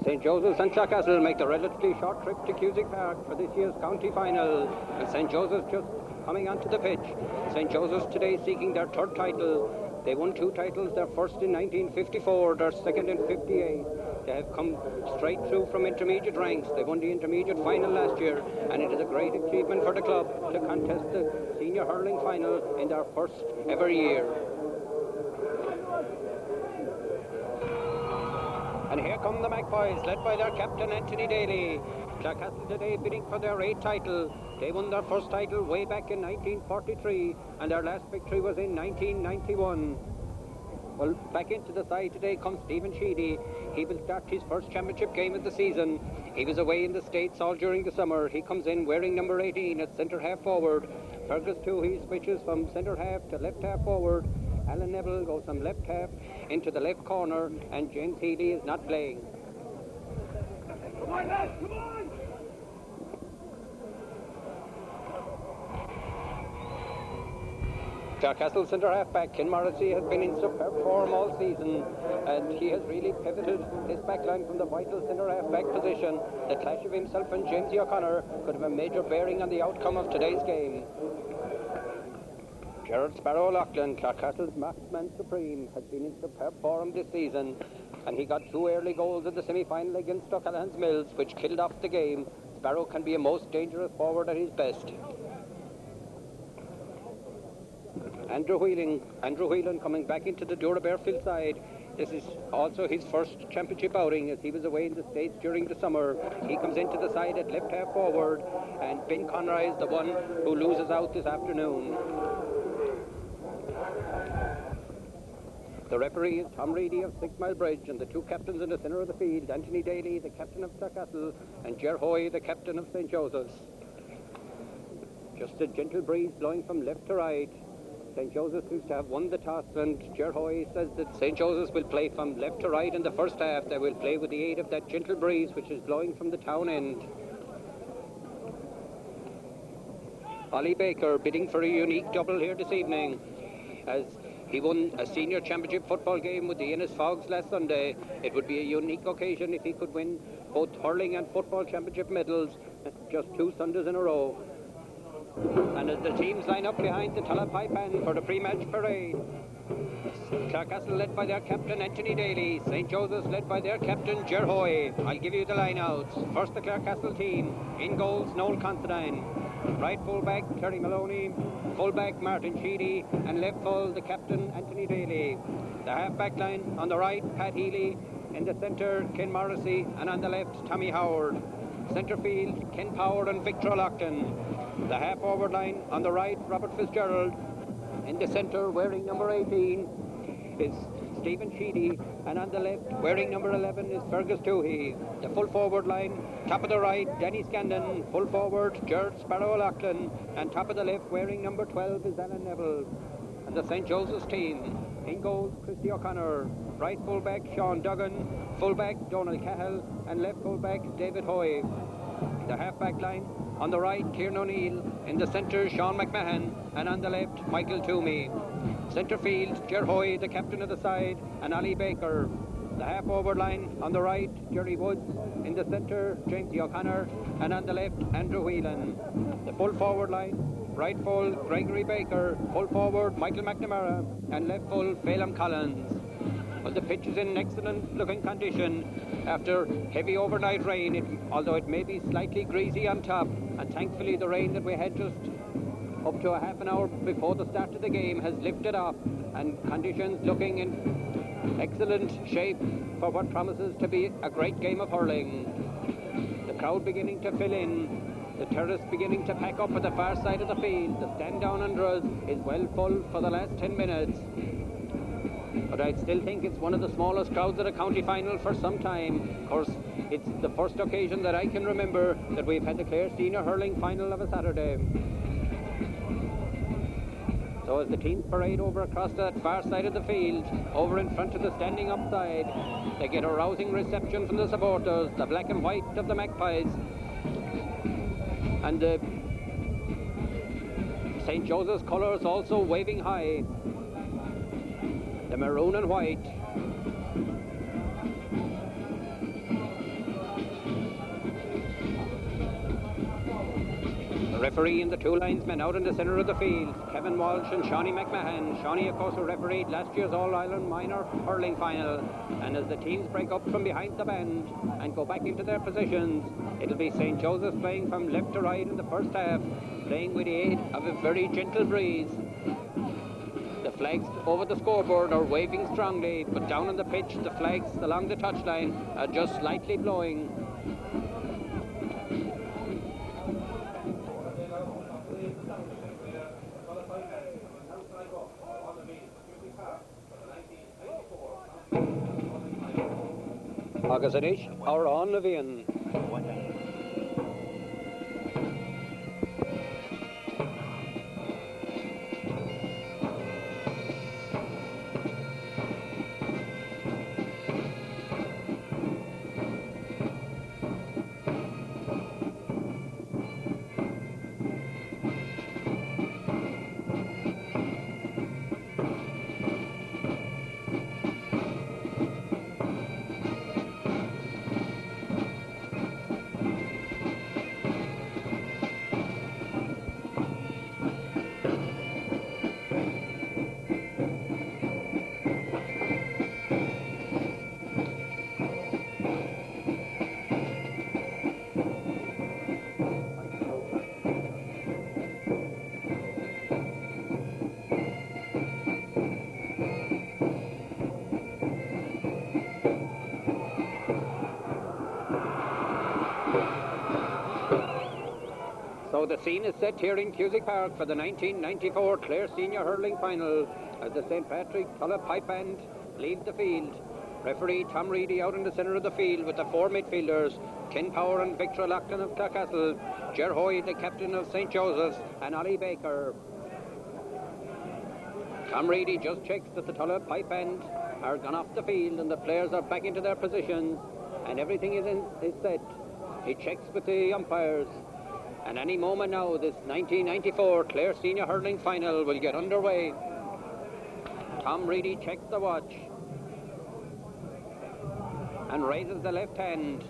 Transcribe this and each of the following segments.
St. Joseph's and Clarecastle make the relatively short trip to Cusick Park for this year's county final. And St. Joseph's just coming onto the pitch. St. Joseph's today seeking their third title. They won 2 titles, their first in 1954, their second in 58. They have come straight through from intermediate ranks. They won the intermediate final last year, and it is a great achievement for the club to contest the senior hurling final in their first ever year. And here come the Magpies, led by their captain Anthony Daly. Clarecastle today bidding for their 8th title. They won their first title way back in 1943, and their last victory was in 1991. Well, back into the side today comes Stephen Sheedy. He will start his first championship game of the season. He was away in the States all during the summer. He comes in wearing number 18 at centre half forward. Fergus Toohey switches from centre half to left half forward. Alan Neville goes from left half into the left corner, and James Healy is not playing. Come on, lads, come on! Clarecastle centre half back Ken Morrissey has been in superb form all season, and he has really pivoted his back line from the vital centre half back position. The clash of himself and James O'Connor could have a major bearing on the outcome of today's game. Gerard Sparrow O'Loughlin, Clarecastle's marksman supreme, has been in superb form this season, and he got 2 early goals in the semi-final against O'Callaghan's Mills, which killed off the game. Sparrow can be a most dangerous forward at his best. Andrew Whelan coming back into the Doora Barefield side. This is also his first championship outing, as he was away in the States during the summer. He comes into the side at left half forward, and Ben Conroy is the one who loses out this afternoon. The referee is Tom Reedy of 6 Mile Bridge, and the 2 captains in the centre of the field, Anthony Daly, the captain of Clarecastle, and Ger Hoy, the captain of St. Joseph's. Just a gentle breeze blowing from left to right. St. Joseph's seems to have won the toss, and Ger Hoy says that St. Joseph's will play from left to right in the first half. They will play with the aid of that gentle breeze which is blowing from the town end. Ollie Baker bidding for a unique double here this evening, as he won a senior championship football game with the Ennis Fogs last Sunday. It would be a unique occasion if he could win both hurling and football championship medals just 2 Sundays in a row. And as the teams line up behind the Tulla Band for the pre-match parade, Clarecastle led by their captain Anthony Daly, St. Joseph's led by their captain Ger Hoy. I'll give you the line-outs. First, the Clarecastle team. In goals, Noel Considine. Right full-back, Terry Maloney. Full-back, Martin Sheedy. And left full, the captain Anthony Daly. The half-back line, on the right, Pat Healy. In the centre, Ken Morrissey. And on the left, Tommy Howard. Centre field, Ken Power and Victor O'Loughlin. The half-forward line, on the right, Robert Fitzgerald. In the centre, wearing number 18, is Stephen Sheedy. And on the left, wearing number 11, is Fergus Toohey. The full-forward line, top of the right, Danny Scandon. Full-forward, Gerard Sparrow O'Loughlin. And top of the left, wearing number 12, is Alan Neville. And the St. Joseph's team. In goals, Christy O'Connor. Right full-back, Sean Duggan. Full-back, Donald Cahill. And left full-back, David Hoy. The half-back line, on the right, Kieran O'Neill. In the centre, Sean McMahon. And on the left, Michael Toomey. Centre field, Ger Hoy, the captain of the side, and Ollie Baker. The half-forward line, on the right, Jerry Woods. In the centre, James O'Connor. And on the left, Andrew Whelan. The full-forward line, right full, Gregory Baker. Full forward, Michael McNamara. And left full, Phelan Collins. Well, the pitch is in excellent looking condition after heavy overnight rain, although it may be slightly greasy on top, and thankfully the rain that we had just up to a half an hour before the start of the game has lifted off, and conditions looking in excellent shape for what promises to be a great game of hurling. The crowd beginning to fill in, the terrace beginning to pack up at the far side of the field. The stand down under us is well full for the last 10 minutes. But I still think it's one of the smallest crowds at a county final for some time. Of course, it's the first occasion that I can remember that we've had the Clare Senior Hurling final of a Saturday. So as the teams parade over across that far side of the field, over in front of the standing up side, they get a rousing reception from the supporters, the black and white of the Magpies. And the St. Joseph's colours also waving high. The maroon and white. referee and the two linesmen out in the centre of the field, Kevin Walsh and Shawnee McMahon. Shawnee, of course, who refereed last year's All-Ireland Minor Hurling Final. And as the teams break up from behind the band and go back into their positions, it'll be St. Joseph's playing from left to right in the first half, playing with the aid of a very gentle breeze. The flags over the scoreboard are waving strongly, but down on the pitch, the flags along the touchline are just slightly blowing. Agus an ish, our on Levian. So the scene is set here in Cusick Park for the 1994 Clare Senior Hurling Final as the St. Patrick Tulla Pipe Band leaves the field. Referee Tom Reedy out in the centre of the field with the four midfielders, Ken Power and Victor Loughlin of Clarecastle, Ger Hoy, the captain of St. Joseph's, and Ollie Baker. Tom Reedy just checks that the Tulla Pipe Band are gone off the field and the players are back into their positions and everything is set. He checks with the umpires. And any moment now, this 1994 Clare Senior Hurling Final will get underway. Tom Reedy checks the watch and raises the left hand.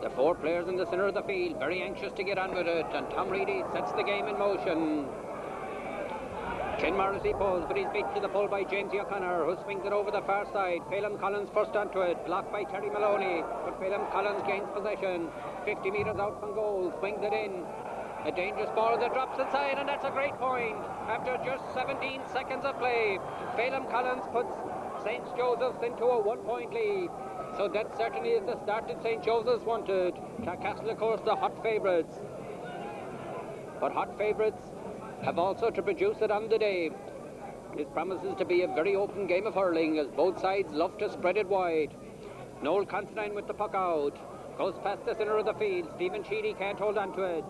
The four players in the centre of the field, very anxious to get on with it, and Tom Reedy sets the game in motion. Ken Morrissey pulls, but he's beat to the pull by James O'Connor, who swings it over the far side. Phelan Collins first onto it, blocked by Terry Maloney, but Phelan Collins gains possession. 50 metres out from goal, swings it in. A dangerous ball that drops inside, and that's a great point. After just 17 seconds of play, Phelan Collins puts St. Joseph's into a 1-point lead. So that certainly is the start that St. Joseph's wanted. Clarecastle, of course, the hot favourites. But hot favourites have also to produce it on the day. This promises to be a very open game of hurling as both sides love to spread it wide. Noel Constantine with the puck out. Goes past the centre of the field. Stephen Sheedy can't hold on to it.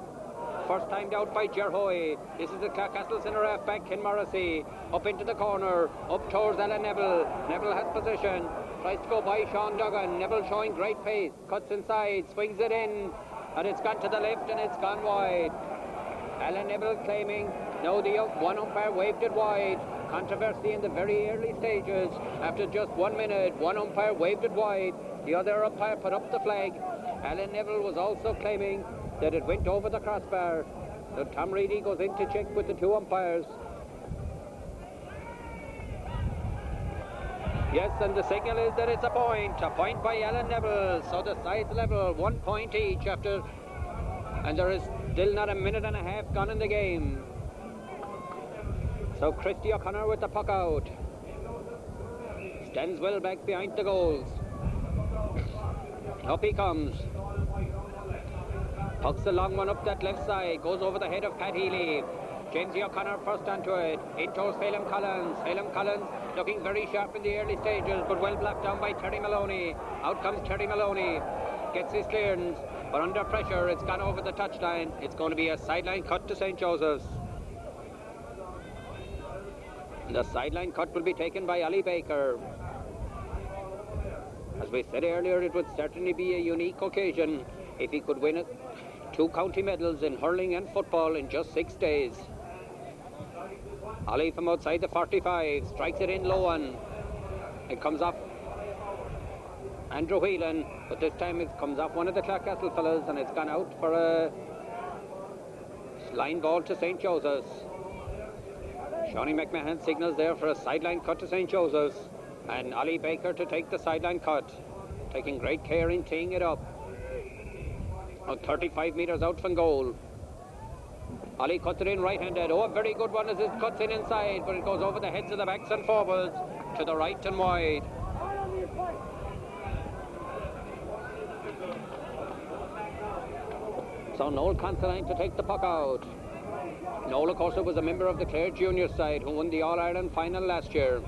First timed out by Ger Hoy. This is the Clarecastle centre half back, Ken Morrissey. Up into the corner. Up towards Alan Neville. Neville has possession. Tries to go by Sean Duggan. Neville showing great pace. Cuts inside. Swings it in. And it's gone to the left and it's gone wide. Alan Neville claiming, no, the one umpire waved it wide. Controversy in the very early stages. After just 1 minute, one umpire waved it wide. The other umpire put up the flag. Alan Neville was also claiming that it went over the crossbar. So Tom Reedy goes in to check with the two umpires. Yes, and the signal is that it's a point by Alan Neville. So the sides level, 1 point each after, and there is still not a minute and a half gone in the game. So Christy O'Connor with the puck out. Stands well back behind the goals. Up he comes. Pucks a long one up that left side. Goes over the head of Pat Healy. James O'Connor first onto it. In towards Phelan Collins. Phelan Collins looking very sharp in the early stages, but well blocked down by Terry Maloney. Out comes Terry Maloney. Gets his clearance, but under pressure, it's gone over the touchline. It's going to be a sideline cut to St. Joseph's. The sideline cut will be taken by Ollie Baker. As we said earlier, it would certainly be a unique occasion if he could win it. 2 county medals in hurling and football in just 6 days. Ollie from outside the 45 strikes it in low one. It comes off Andrew Whelan, but this time it comes off one of the Clarecastle fellas and it's gone out for a line ball to St. Joseph's. Shawnee McMahon signals there for a sideline cut to St. Joseph's. And Ollie Baker to take the sideline cut. Taking great care in teeing it up. 35 metres out from goal. Ollie cuts it in right-handed. Oh, a very good one as it cuts in inside, but it goes over the heads of the backs and forwards to the right and wide. So Noel Considine to take the puck out. Noel, of course, was a member of the Clare junior side who won the All-Ireland final last year.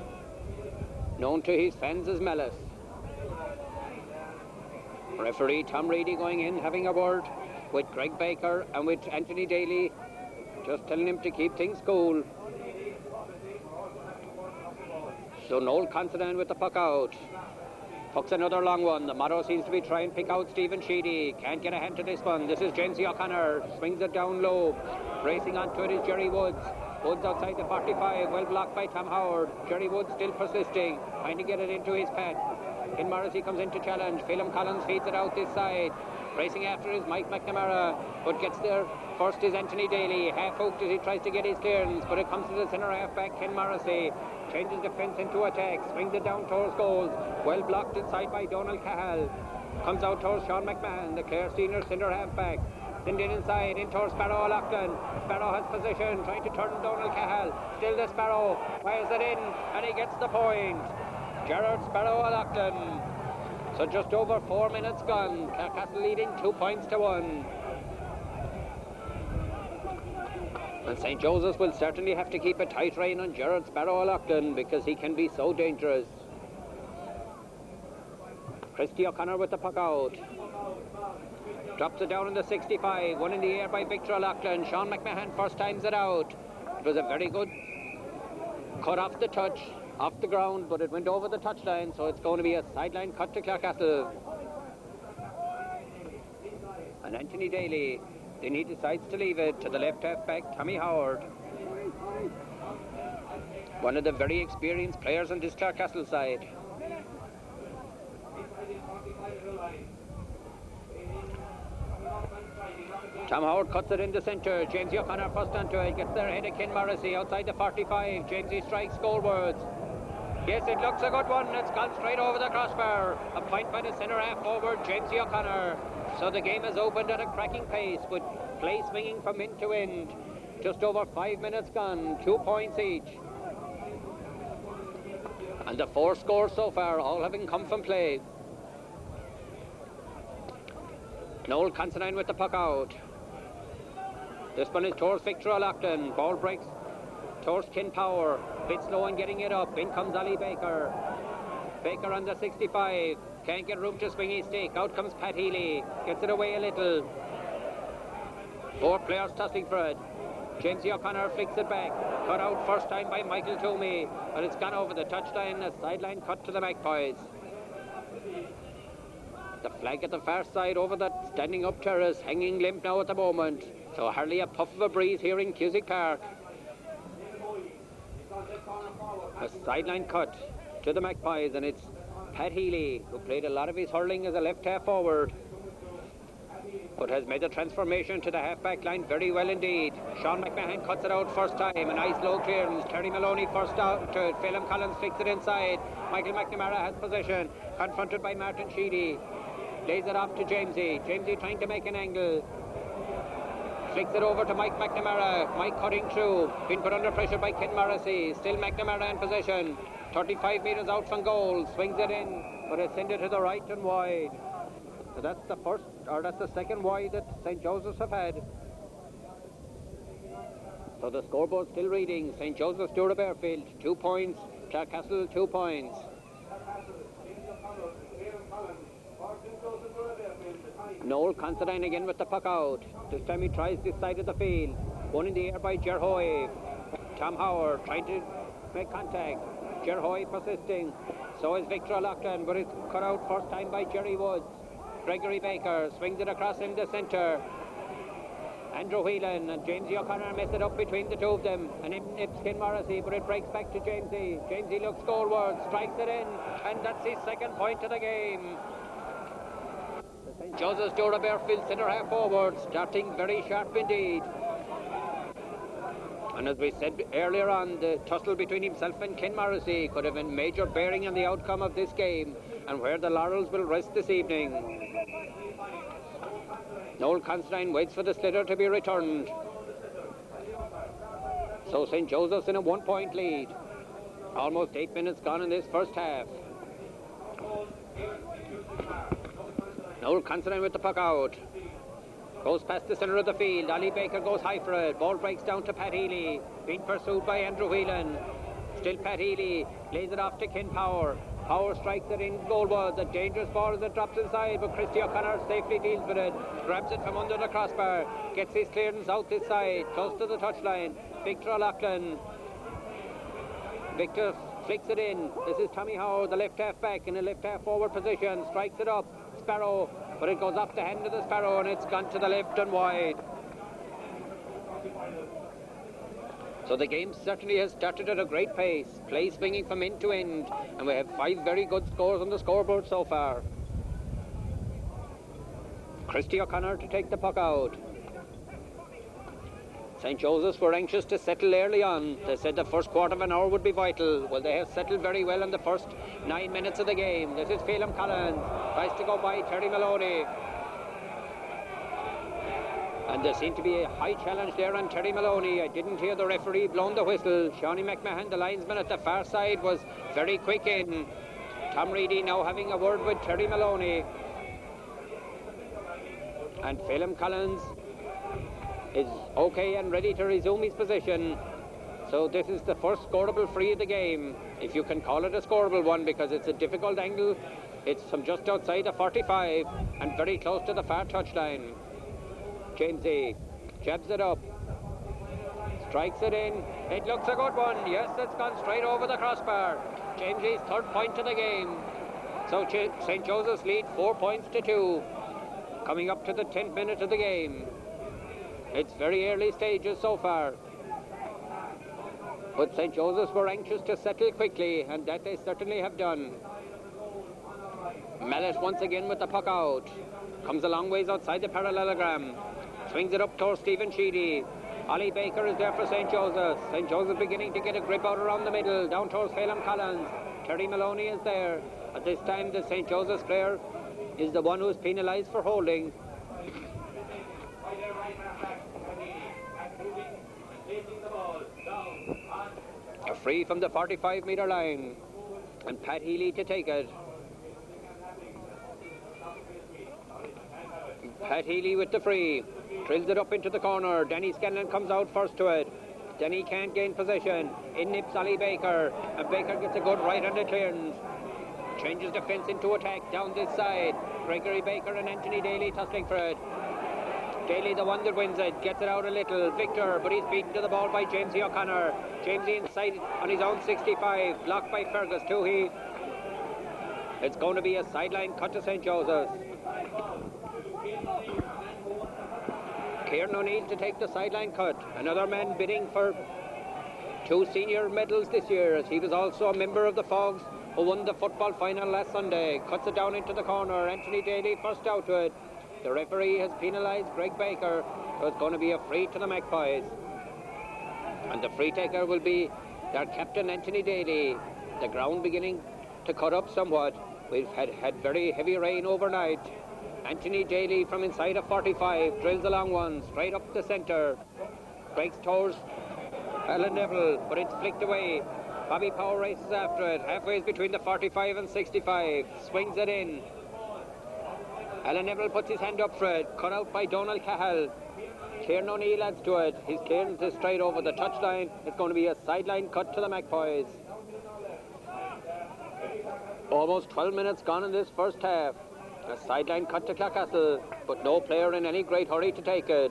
Known to his fans as Mellis. Referee Tom Reedy going in, having a word with Greg Baker and with Anthony Daly, just telling him to keep things cool. So Noel Considine with the puck out. Puck's another long one. The motto seems to be try and pick out Stephen Sheedy. Can't get a hand to this one. This is Jamesy O'Connor. Swings it down low. Racing onto it is Jerry Woods. Woods outside the 45. Well blocked by Tom Howard. Jerry Woods still persisting. Trying to get it into his pad. Ken Morrissey comes in to challenge. Phelim Collins feeds it out this side. Racing after is Mike McNamara, but gets there first is Anthony Daly. Half hooked as he tries to get his clearance, but it comes to the centre half back, Ken Morrissey. Changes defence into attack, swings it down towards goals. Well blocked inside by Donald Cahill. Comes out towards Sean McMahon, the Clare senior centre half back. Send in inside, in towards Sparrow O'Loughlin. Sparrow has possession, trying to turn Donald Cahill. Still the Sparrow, fires it in, and he gets the point. Gerard Sparrow O'Loughlin. So just over 4 minutes gone. Clarecastle leading 2 points to 1. And St. Joseph's will certainly have to keep a tight rein on Gerard Sparrow O'Loughlin because he can be so dangerous. Christy O'Connor with the puck out. Drops it down in the 65. One in the air by Victor O'Loughlin. Sean McMahon first times it out. It was a very good cut off the touch. Off the ground, but it went over the touchline, so it's going to be a sideline cut to Clarecastle. And Anthony Daly, then he decides to leave it to the left half back, Tommy Howard. One of the very experienced players on this Clarecastle side. Tom Howard cuts it in the centre. Jamesy O'Connor first onto it, gets there ahead of Ken Morrissey outside the 45. Jamesy strikes goalwards. Yes, it looks a good one. It's gone straight over the crossbar. A point by the centre half forward, Jamesy O'Connor. So the game has opened at a cracking pace with play swinging from end to end. Just over 5 minutes gone, 2 points each. And the 4 scores so far, all having come from play. Noel Considine with the puck out. This one is towards Victor O'Loughlin. Ball breaks towards Ken Power. Bit slow on getting it up. In comes Ollie Baker. Baker on the 65. Can't get room to swing his stick. Out comes Pat Healy. Gets it away a little. 4 players tussling for it. Jamesy O'Connor flicks it back. Cut out first time by Michael Toomey. But it's gone over the touchline. A sideline cut to the Magpies. The flag at the far side over that standing up terrace, hanging limp now at the moment. So hardly a puff of a breeze here in Cusick Park. A sideline cut to the Magpies, and it's Pat Healy, who played a lot of his hurling as a left half forward, but has made the transformation to the half-back line very well indeed. Sean McMahon cuts it out first time, a nice low clearance. Terry Maloney first out to it. Phelim Collins flicks it inside. Michael McNamara has possession, confronted by Martin Sheedy. Lays it off to Jamesy. Jamesy trying to make an angle. Flicks it over to Mike McNamara. Mike cutting through. Been put under pressure by Ken Morrissey. Still McNamara in possession. 35 metres out from goal. Swings it in, but it's sent it to the right and wide. So that's the first, or that's the second wide that St. Joseph's have had. So the scoreboard still reading. St. Joseph's, Doora, Barefield, 2 points. Clarecastle, 2 points. Noel Considine again with the puck out. This time he tries this side of the field. One in the air by Gerhoy. Tom Howard trying to make contact. Gerhoy persisting. So is Victor O'Loughlin, but it's cut out first time by Jerry Woods. Gregory Baker swings it across in the centre. Andrew Whelan and Jamesy O'Connor mess it up between the two of them. And it's Ken Morrissey, but it breaks back to Jamesy. Jamesy looks goalward, strikes it in, and that's his second point of the game. St. Joseph's Doora Barefield centre half forward, starting very sharp indeed. And as we said earlier on, the tussle between himself and Ken Morrissey could have a major bearing on the outcome of this game and where the laurels will rest this evening. Noel Constantine waits for the sliotar to be returned. So St. Joseph's in a 1-point lead. Almost 8 minutes gone in this first half. Noel Constantine with the puck out. Goes past the centre of the field. Ollie Baker goes high for it. Ball breaks down to Pat Healy. Being pursued by Andrew Whelan. Still Pat Healy. Lays it off to Ken Power. Power strikes it in goalwards. A dangerous ball as it drops inside, but Christy O'Connor safely deals with it. Grabs it from under the crossbar. Gets his clearance out this side. Close to the touchline. Victor O'Loughlin. Victor flicks it in. This is Tommy Howe, the left half back in a left half forward position. Strikes it up. Sparrow. But it goes off the hand of the Sparrow and it's gone to the left and wide. So the game certainly has started at a great pace. Play swinging from end to end. And we have 5 very good scores on the scoreboard so far. Christy O'Connor to take the puck out. St. Joseph's were anxious to settle early on. They said the first quarter of an hour would be vital. Well, they have settled very well in the first 9 minutes of the game. This is Phelan Collins. Tries to go by Terry Maloney. And there seemed to be a high challenge there on Terry Maloney. I didn't hear the referee blowing the whistle. Shawnee McMahon, the linesman at the far side, was very quick in. Tom Reedy now having a word with Terry Maloney. And Phelan Collins is okay and ready to resume his position. So this is the first scoreable free of the game, if you can call it a scoreable one, because it's a difficult angle. It's from just outside the 45 and very close to the far touchline. Jamesy jabs it up, strikes it in. It looks a good one. Yes, it's gone straight over the crossbar. Jamesy's 3rd point of the game. So St. Joseph's lead 4 points to 2, coming up to the 10th minute of the game. It's very early stages so far. But St. Joseph's were anxious to settle quickly, and that they certainly have done. Mallet once again with the puck out. Comes a long ways outside the parallelogram. Swings it up towards Stephen Sheedy. Ollie Baker is there for St. Joseph's. St. Joseph's beginning to get a grip out around the middle, down towards Phelan Collins. Terry Maloney is there. At this time, the St. Joseph's player is the one who is penalised for holding. A free from the 45-metre line, and Pat Healy to take it. Pat Healy with the free, drills it up into the corner. Danny Scanlon comes out first to it. Denny can't gain possession. In nips Ollie Baker, and Baker gets a good right-handed clearance. Changes defence into attack down this side. Gregory Baker and Anthony Daly tussling for it. Daly, the one that wins it, gets it out a little. Victor, but he's beaten to the ball by Jamesy O'Connor. Jamesy inside on his own 65, blocked by Fergus Toohey. It's going to be a sideline cut to St. Joseph's. Kieran O'Neill to take the sideline cut. Another man bidding for 2 senior medals this year, as he was also a member of the Fogs who won the football final last Sunday. Cuts it down into the corner. Anthony Daly first out to it. The referee has penalised Greg Baker, so it's going to be a free to the Magpies. And the free taker will be their captain, Anthony Daly. The ground beginning to cut up somewhat. We've had very heavy rain overnight. Anthony Daly from inside of 45 drills a long one straight up the centre. Breaks towards Alan Neville, but it's flicked away. Bobby Power races after it, halfway between the 45 and 65. Swings it in. Alan Neville puts his hand up for it, cut out by Donald Cahill. Kieran O'Neill adds to it. His clearance is straight over the touchline. It's going to be a sideline cut to the Magpies. Almost 12 minutes gone in this first half. A sideline cut to Clarecastle, but no player in any great hurry to take it.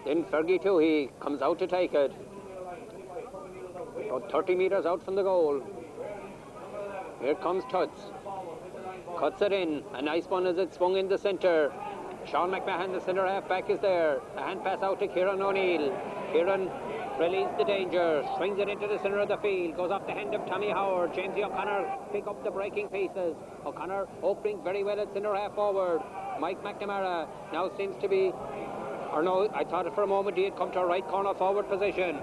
Then Fergie Toohey comes out to take it. About 30 metres out from the goal. Here comes Tuts. Cuts it in. A nice one as it swung in the centre. Sean McMahon, the centre half back, is there. A hand pass out to Kieran O'Neill. Kieran relieves the danger. Swings it into the centre of the field. Goes off the hand of Tommy Howard. Jamesy O'Connor pick up the breaking pieces. O'Connor opening very well at centre half forward. Mike McNamara now seems to be Or no, I thought for a moment he had come to a right corner forward position.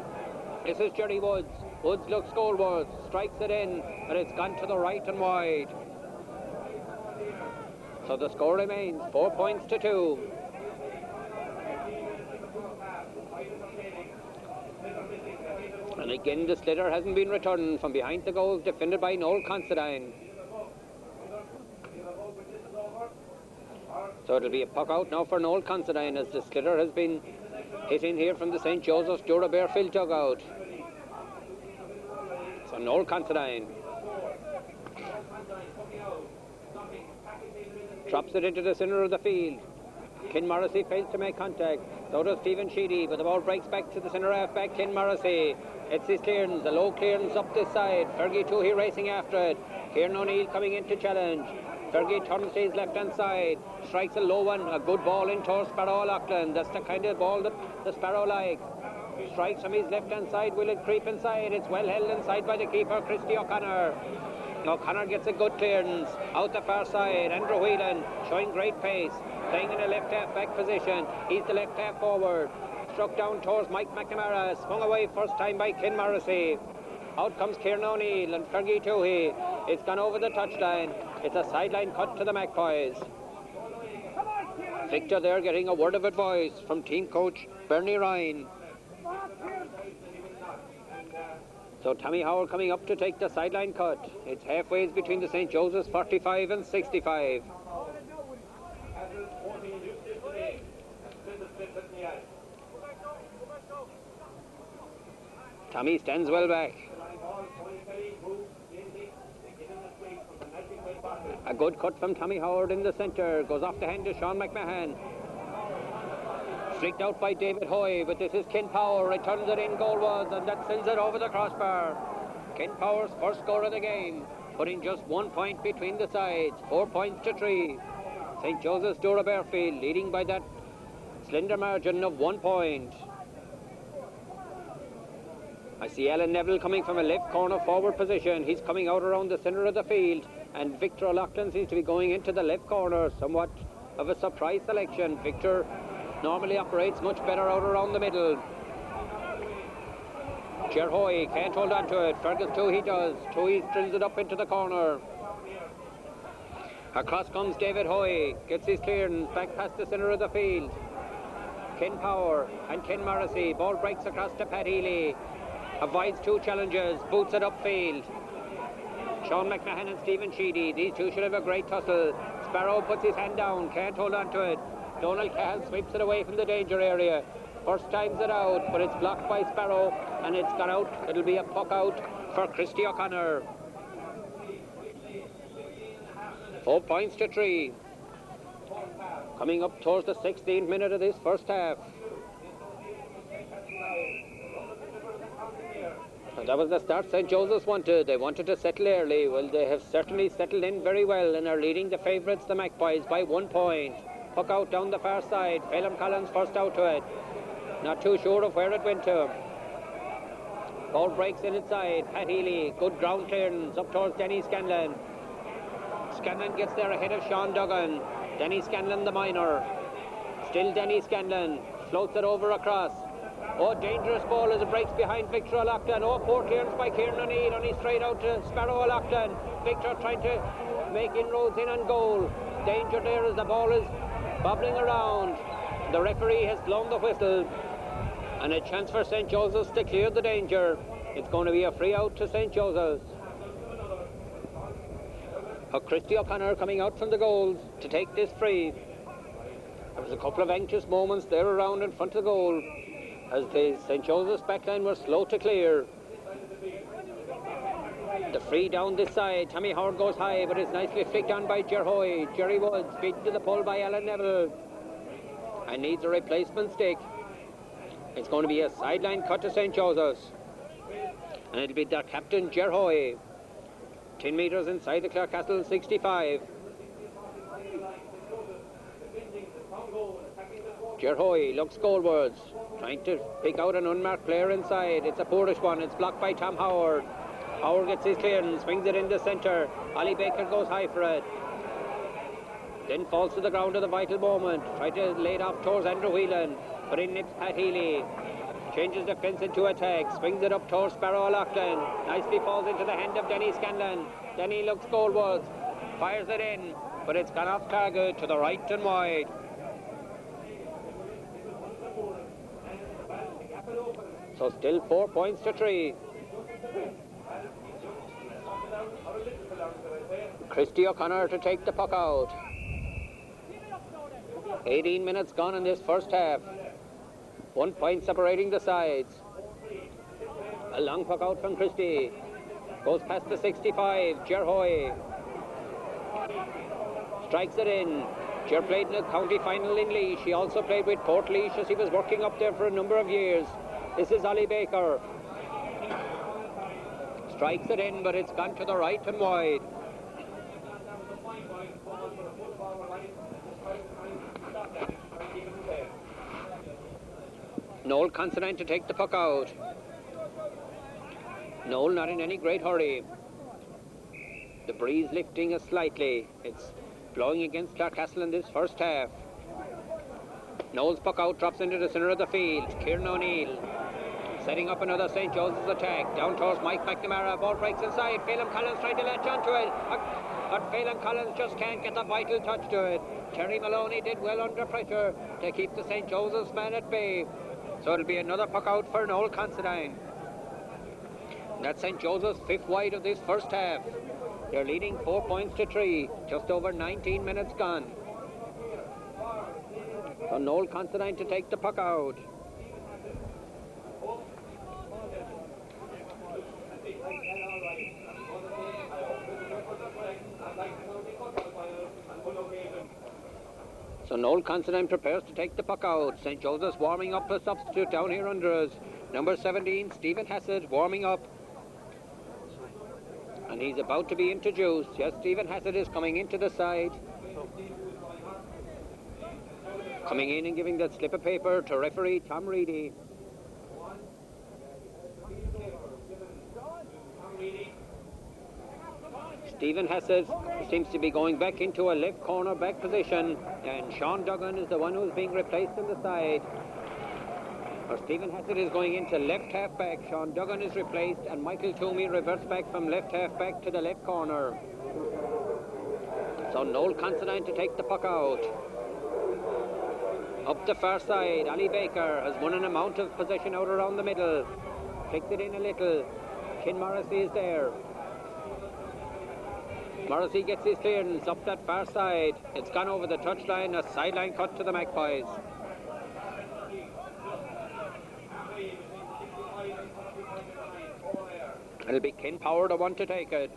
This is Jerry Woods. Woods looks goalwards, strikes it in, and it's gone to the right and wide. So the score remains 4 points to 2. And again the sliotar hasn't been returned from behind the goals, defended by Noel Considine. So it'll be a puck out now for Noel Considine as the sliotar has been hit in here from the St. Joseph's Doora Barefield dugout. So Noel Considine drops it into the centre of the field. Ken Morrissey fails to make contact. So does Stephen Sheedy, but the ball breaks back to the centre half back. Ken Morrissey. It's his clearance, a low clearance up this side. Fergie Toohey racing after it. Kieran O'Neill coming in to challenge. Fergie turns to his left hand side, strikes a low one, a good ball in towards Sparrow Loughlin. That's the kind of ball that the Sparrow likes. Strikes from his left hand side, will it creep inside? It's well held inside by the keeper, Christy O'Connor. O'Connor gets a good clearance out the far side. Andrew Whelan showing great pace, playing in a left half back position. He's the left half forward. Struck down towards Mike McNamara, swung away first time by Ken Morrissey. Out comes Kieran O'Neill and Fergie Toohey. It's gone over the touchline. It's a sideline cut to the Magpies. Victor there getting a word of advice from team coach Bernie Ryan. So Tommy Howard coming up to take the sideline cut. It's halfway between the St. Joseph's 45 and 65. Tommy stands well back. A good cut from Tommy Howard in the centre. Goes off the hand to Sean McMahon. Flicked out by David Hoy, but this is Ken Power. Returns it in goalwards, and that sends it over the crossbar. Ken Power's first score of the game, putting just 1 point between the sides. 4 points to 3. St. Joseph's Doora Barefield leading by that slender margin of 1 point. I see Alan Neville coming from a left corner forward position. He's coming out around the centre of the field, and Victor O'Loughlin seems to be going into the left corner. Somewhat of a surprise selection. Victor normally operates much better out around the middle. Ger Hoy can't hold on to it. Fergus Toohey does. Toohey drills it up into the corner. Across comes David Hoy. Gets his clearance back past the centre of the field. Ken Power and Ken Morrissey. Ball breaks across to Pat Healy. Avoids two challenges. Boots it upfield. Sean McMahon and Stephen Sheedy. These two should have a great tussle. Sparrow puts his hand down. Can't hold on to it. Donald Cahill sweeps it away from the danger area. First times it out, but it's blocked by Sparrow, and it's gone out. It'll be a puck out for Christy O'Connor. 4 points to 3. Coming up towards the 16th minute of this first half. And that was the start St. Joseph's wanted. They wanted to settle early. Well, they have certainly settled in very well and are leading the favourites, the Magpies, by 1 point. Puck out down the far side. Phelan Collins first out to it. Not too sure of where it went to. Ball breaks in inside. Pat Healy, good ground clearance up towards Denny Scanlon. Scanlon gets there ahead of Sean Duggan. Denny Scanlon, the minor. Still Denny Scanlon. Floats it over across. Oh, dangerous ball as it breaks behind Victor O'Loughlin. Oh, poor clearance by Kieran O'Neill. Only straight out to Sparrow O'Loughlin. Victor trying to make inroads in on goal. Danger there as the ball is bobbling around. The referee has blown the whistle, and a chance for St. Joseph's to clear the danger. It's going to be a free out to St. Joseph's. Christy O'Connor coming out from the goals to take this free. There was a couple of anxious moments there around in front of the goal as the St. Joseph's backline were slow to clear. The free down this side. Tommy Howard goes high, but it's nicely flicked on by Ger Hoy. Jerry Woods beaten to the pole by Alan Neville and needs a replacement stick. It's going to be a sideline cut to St. Joseph's, and it'll be their captain Ger Hoy. 10 metres inside the Clarecastle 65. Ger Hoy looks goalwards, trying to pick out an unmarked player inside. It's a poorish one. It's blocked by Tom Howard. Howard gets his clearance, swings it in the centre. Ollie Baker goes high for it. Then falls to the ground at the vital moment. Try to lay it off towards Andrew Whelan. but in nips Pat Healy. Changes the fence into attack, swings it up towards Sparrow O'Loughlin. Nicely falls into the hand of Denny Scanlon. Denny looks goalwards, fires it in, but it's gone off target to the right and wide. So still 4 points to 3. Christy O'Connor to take the puck out. 18 minutes gone in this first half. 1 point separating the sides. A long puck out from Christie. Goes past the 65. Ger Hoy strikes it in. Ger played in the county final in Laois. He also played with Port Laois as he was working up there for a number of years. This is Ollie Baker. Strikes it in, but it's gone to the right and wide. Noel Considine to take the puck out. Noel not in any great hurry. The breeze lifting us slightly. It's blowing against Clarecastle in this first half. Noel's puck out drops into the centre of the field. Kieran O'Neill setting up another St. Joseph's attack. Down towards Mike McNamara. Ball breaks inside. Phelan Collins trying to latch onto it. But Phelan Collins just can't get the vital touch to it. Terry Maloney did well under pressure to keep the St. Joseph's man at bay. So it'll be another puck out for Noel Considine. That's St. Joseph's 5th wide of this first half. They're leading 4 points to 3. Just over 19 minutes gone. So Noel Considine to take the puck out. So Noel Considine prepares to take the puck out. St. Joseph's warming up a substitute down here under us. Number 17, Stephen Hassett, warming up. And he's about to be introduced. Yes, Stephen Hassett is coming into the side. Coming in and giving that slip of paper to referee Tom Reedy. Stephen Hassett seems to be going back into a left corner back position, and Sean Duggan is the one who's being replaced on the side. Stephen Hassett is going into left half back. Sean Duggan is replaced, and Michael Toomey reverts back from left half back to the left corner. So Noel Considine to take the puck out. Up the far side, Ali Baker has won an amount of possession out around the middle. Flicks it in a little. Ken Morrissey is there. Morrissey gets his clearance up that far side. It's gone over the touchline, a sideline cut to the Magpies. It'll be Ken Power the one to take it.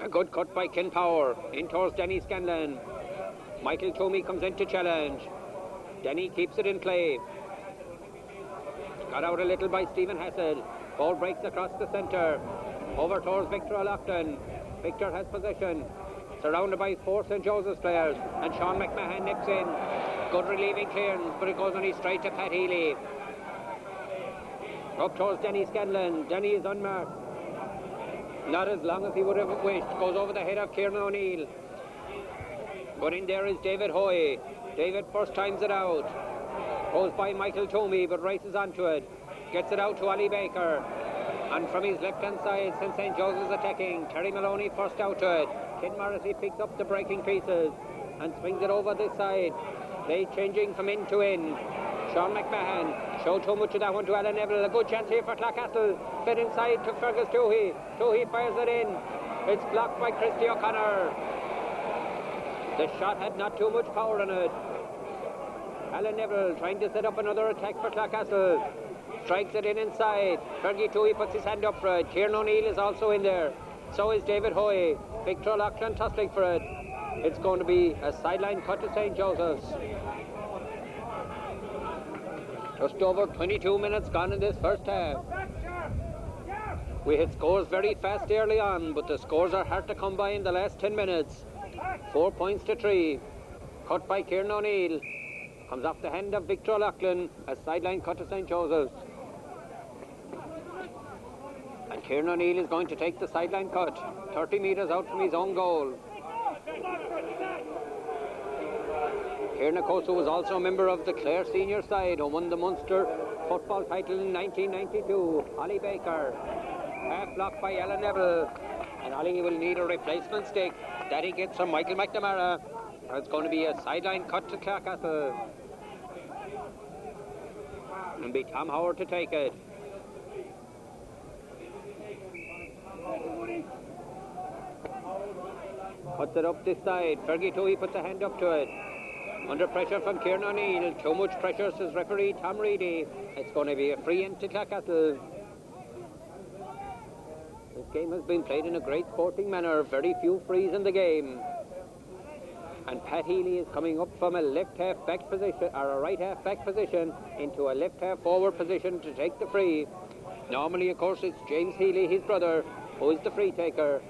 A good cut by Ken Power. In towards Denny Scanlon. Michael Toomey comes in to challenge. Denny keeps it in play. Got out a little by Stephen Hassett. Ball breaks across the centre. Over towards Victor O'Loughlin. Victor has possession. Surrounded by 4 St. Joseph's players. And Sean McMahon nips in. Good relieving clearance, but it goes only straight to Pat Healy. Up towards Denny Scanlon. Denny is unmarked. Not as long as he would have wished. Goes over the head of Kieran O'Neill. But in there is David Hoy. David first times it out. Goes by Michael Toomey, but races onto it. Gets it out to Ali Baker. And from his left-hand side, St. Joseph's attacking. Terry Maloney first out to it. Ken Morrissey picks up the breaking pieces and swings it over this side. They changing from in to in. Sean McMahon showed too much of that one to Alan Neville. A good chance here for Clarecastle. Fed inside to Fergus Toohey. Toohey fires it in. It's blocked by Christy O'Connor. The shot had not too much power on it. Alan Neville trying to set up another attack for Clarecastle. Strikes it in inside. Fergie Toohey puts his hand up for it. Kieran O'Neill is also in there. So is David Hoy. Victor O'Loughlin tussling for it. It's going to be a sideline cut to St. Joseph's. Just over 22 minutes gone in this first half. We hit scores very fast early on, but the scores are hard to come by in the last 10 minutes. 4 points to 3. Cut by Kieran O'Neill. Comes off the hand of Victor O'Loughlin. A sideline cut to St. Joseph's. And Kieran O'Neill is going to take the sideline cut. 30 metres out from his own goal. Kieran Akoso was also a member of the Clare senior side who won the Munster football title in 1992. Ollie Baker, half blocked by Alan Neville, and Ollie will need a replacement stick that he gets from Michael McNamara. It's going to be a sideline cut to Clarecastle. It'll be Tom Howard to take it. Puts it up this side. Fergie Toohey puts a hand up to it. Under pressure from Kieran O'Neill. Too much pressure, says referee Tom Reedy. It's going to be a free in to Clarecastle. This game has been played in a great sporting manner. Very few frees in the game. And Pat Healy is coming up from a left half back position, or a right half back position, into a left half forward position to take the free. Normally, of course, it's James Healy, his brother, who is the free taker.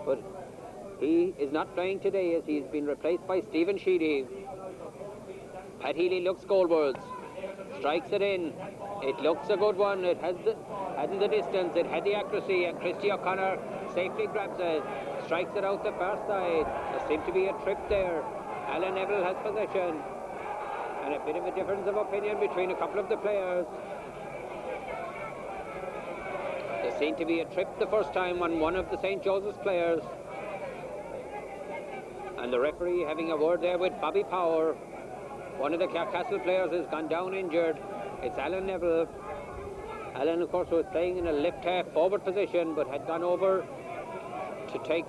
But he is not playing today as he's been replaced by Stephen Sheedy. Pat Healy looks goalwards, strikes it in. It looks a good one. It hadn't the distance, it had the accuracy, and Christy O'Connor safely grabs it, strikes it out the far side. There seemed to be a trip there. Alan Neville has possession, and a bit of a difference of opinion between a couple of the players. There seemed to be a trip the first time on one of the St. Joseph's players, and the referee having a word there with Bobby Power. One of the Clarecastle players has gone down injured. It's Alan Neville. Alan, of course, was playing in a left half forward position, but had gone over to take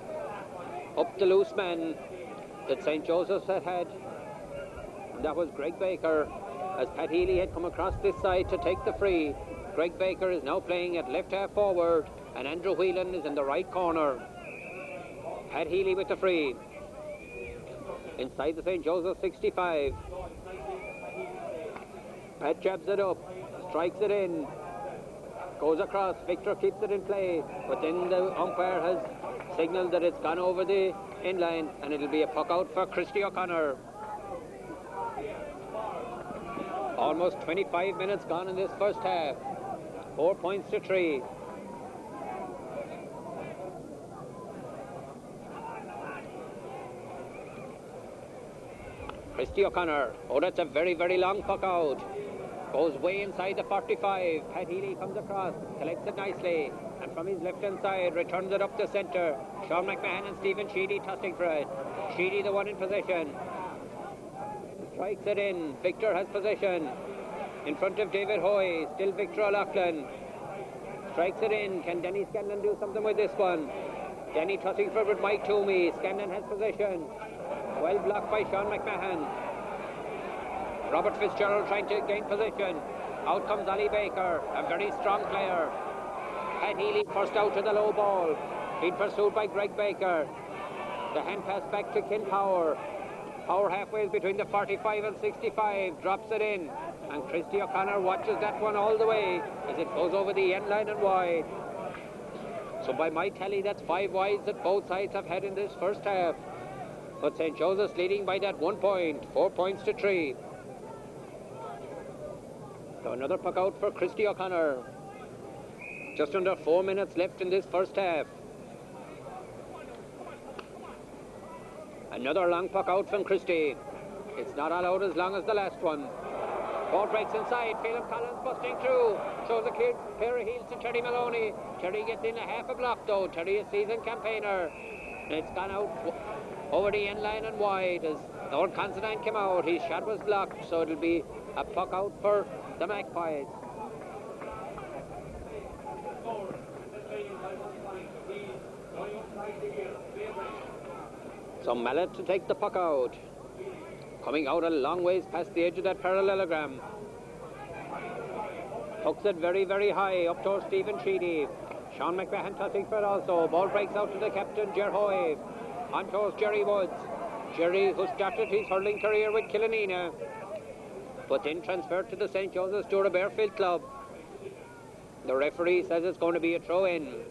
up the loose man that St. Joseph's had. And that was Greg Baker, as Pat Healy had come across this side to take the free. Greg Baker is now playing at left half forward, and Andrew Whelan is in the right corner. Pat Healy with the free. Inside the St. Joseph 65. Pat jabs it up, strikes it in, goes across. Victor keeps it in play, but then the umpire has signalled that it's gone over the inline, and it'll be a puck out for Christy O'Connor. Almost 25 minutes gone in this first half. 4 points to 3. Christy O'Connor. Oh, that's a very, very long puck out. Goes way inside the 45. Pat Healy comes across, collects it nicely, and from his left-hand side returns it up the centre. Sean McMahon and Stephen Sheedy tossing for it. Sheedy the one in possession. Strikes it in. Victor has possession. In front of David Hoy. Still Victor O'Loughlin. Strikes it in. Can Denny Scanlon do something with this one? Denny tossing for it with Mike Toomey. Scanlon has possession. Well blocked by Sean McMahon. Robert Fitzgerald trying to gain position. Out comes Ollie Baker, a very strong player. Pat Healy first out to the low ball. Being pursued by Greg Baker. The hand pass back to Ken Power. Power halfway between the 45 and 65. Drops it in. And Christy O'Connor watches that one all the way as it goes over the end line and wide. So by my tally, that's 5 wides that both sides have had in this first half. But St. Joseph's leading by that 1 point. 4 points to 3. So another puck out for Christy O'Connor. Just under 4 minutes left in this first half. Another long puck out from Christy. It's not all out as long as the last one. Ball breaks inside. Phelan Collins busting through. Shows a clear pair of heels to Terry Maloney. Terry gets in a half a block though. Terry is a seasoned campaigner. And it's gone out over the end line and wide as Lord Considine came out. His shot was blocked, so it'll be a puck out for the Magpies. So Mallet to take the puck out. Coming out a long ways past the edge of that parallelogram. Hooks it very, very high up towards Stephen Sheedy. Sean McMahon tossing for it also. Ball breaks out to the captain, Ger Hoy. On towards Jerry Woods. Jerry, who started his hurling career with Killanena, but then transferred to the St. Joseph's Doora Barefield club. The referee says it's going to be a throw-in.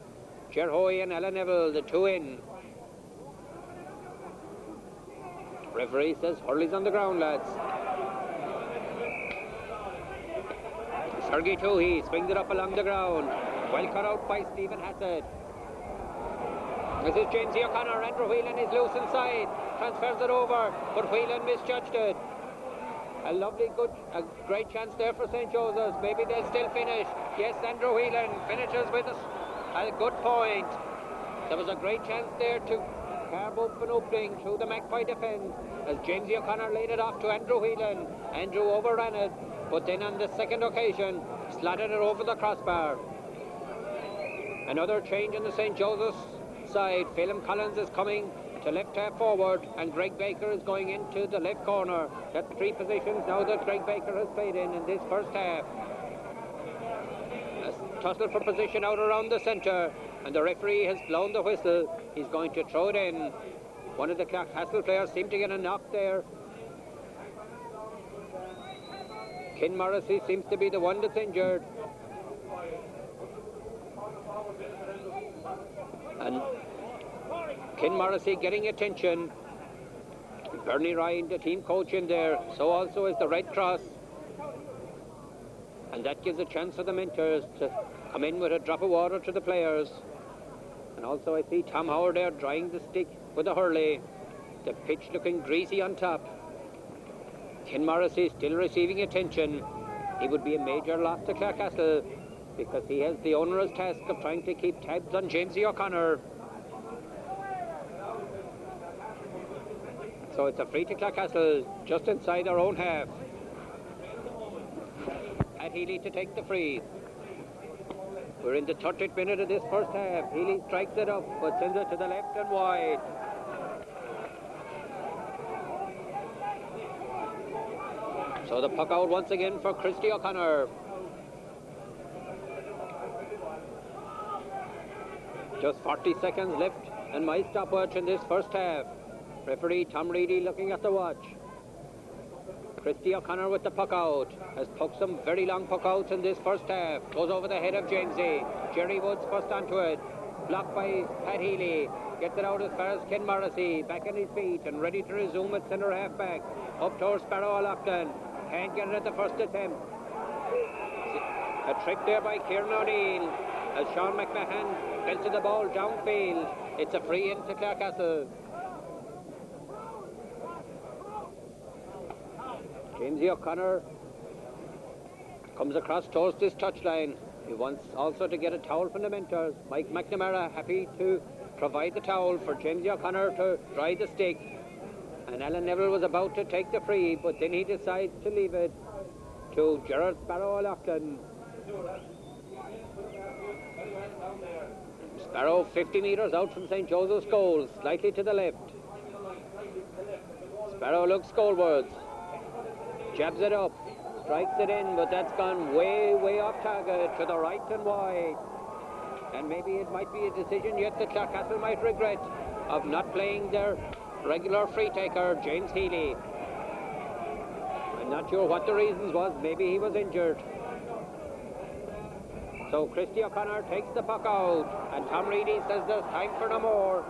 Ger Hoy and Alan Neville, the 2 in. Referee says hurley's on the ground, lads. Sergei Toohey swings it up along the ground. Well cut out by Stephen Hassett. This is James O'Connor. Andrew Whelan is loose inside. Transfers it over, but Whelan misjudged it. A great chance there for St. Joseph's. Maybe they'll still finish. Yes, Andrew Whelan finishes with a good point. There was a great chance there to carve up an opening through the Magpie defence as Jamesy O'Connor laid it off to Andrew Whelan. Andrew overran it, but then on the second occasion, slotted it over the crossbar. Another change in the St. Joseph's side. Phelim Collins is coming to left half forward, and Greg Baker is going into the left corner. That's 3 positions now that Greg Baker has played in this first half. A tussle for position out around the centre, and the referee has blown the whistle. He's going to throw it in. One of the Clarecastle players seemed to get a knock there. Ken Morrissey seems to be the one that's injured. And Ken Morrissey getting attention. Bernie Ryan, the team coach, in there. So also is the Red Cross. And that gives a chance for the mentors to come in with a drop of water to the players. And also I see Tom Howard there drying the stick with a hurley. The pitch looking greasy on top. Ken Morrissey still receiving attention. He would be a major loss to Clarecastle because he has the onerous task of trying to keep tabs on Jamesy O'Connor. So it's a free to Clarecastle just inside their own half. Pat Healy to take the free. We're in the 30th minute of this first half. Healy strikes it up but sends it to the left and wide. So the puck out once again for Christy O'Connor. Just 40 seconds left and my stopwatch in this first half. Referee Tom Reedy looking at the watch. Christy O'Connor with the puck out. Has poked some very long puck outs in this first half. Goes over the head of Jamesy. Jerry Woods first onto it. Blocked by Pat Healy. Gets it out as far as Ken Morrissey. Back on his feet and ready to resume at centre half back. Up towards Sparrow O'Loughlin. Can't get it at the first attempt. A trick there by Kieran O'Neill as Sean McMahon belted the ball downfield. It's a free into Clarecastle. Jamesy O'Connor comes across towards this touchline. He wants also to get a towel from the mentors. Mike McNamara happy to provide the towel for Jamesy O'Connor to dry the stick. And Alan Neville was about to take the free, but then he decides to leave it to Gerard Sparrow O'Loughlin. Sparrow 50 metres out from St. Joseph's goal, slightly to the left. Sparrow looks goalwards. Jabs it up, strikes it in, but that's gone way, way off target to the right and wide. And maybe it might be a decision yet that Clarecastle might regret of not playing their regular free taker, James Healy. I'm not sure what the reasons was, maybe he was injured. So Christy O'Connor takes the puck out, and Tom Reedy says there's time for no more.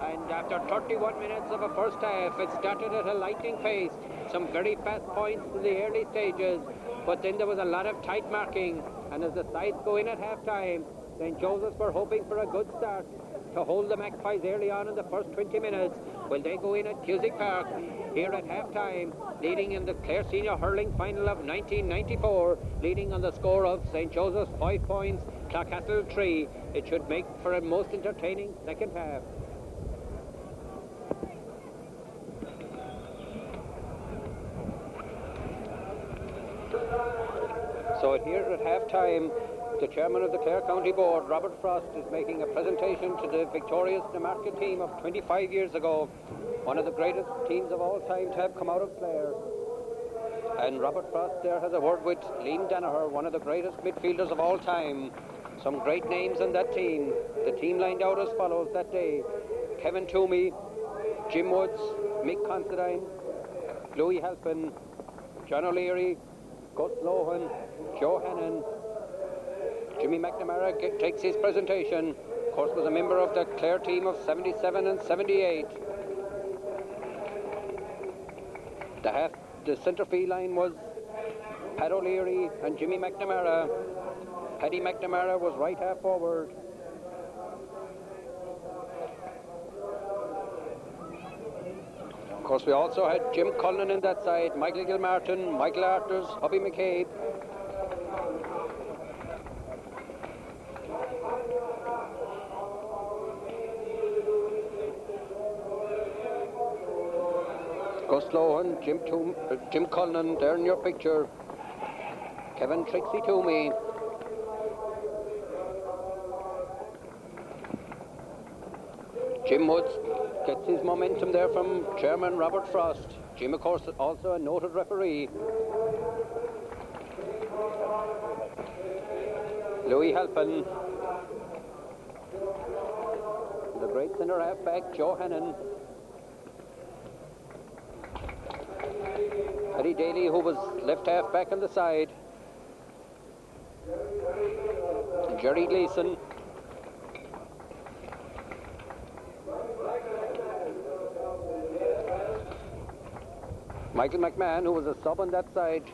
And after 31 minutes of a first half, it started at a lightning pace. Some very fast points in the early stages, but then there was a lot of tight marking. And as the sides go in at half-time, St. Joseph's were hoping for a good start to hold the Magpies early on in the first 20 minutes. Well, they go in at Cusick Park here at half-time, leading in the Clare Senior Hurling Final of 1994, leading on the score of St. Joseph's 5 points, Clarecastle 3. It should make for a most entertaining second half. So here at half-time, the chairman of the Clare County Board, Robert Frost, is making a presentation to the victorious Newmarket team of 25 years ago, one of the greatest teams of all time to have come out of Clare. And Robert Frost there has a word with Liam Danaher, one of the greatest midfielders of all time. Some great names in that team. The team lined out as follows that day: Kevin Toomey, Jim Woods, Mick Considine, Louis Halpin, John O'Leary, Gus Lohan, Joe Hannon. Jimmy McNamara takes his presentation. Of course, was a member of the Clare team of 77 and 78. The centre field line was Pat O'Leary and Jimmy McNamara. Paddy McNamara was right half forward. Of course, we also had Jim Cullen in that side, Michael Gilmartin, Michael Arthurs, Hubby McCabe. Gus Lohan, Jim Cullen, there in your picture. Kevin Trixie Toomey. Jim Woods gets his momentum there from Chairman Robert Frost. Jim, of course, also a noted referee. Louis Halpin. The great centre half-back, Joe Hannon. Paddy Daly, who was left half-back on the side. Jerry Gleason. Michael McMahon, who was a sub on that side,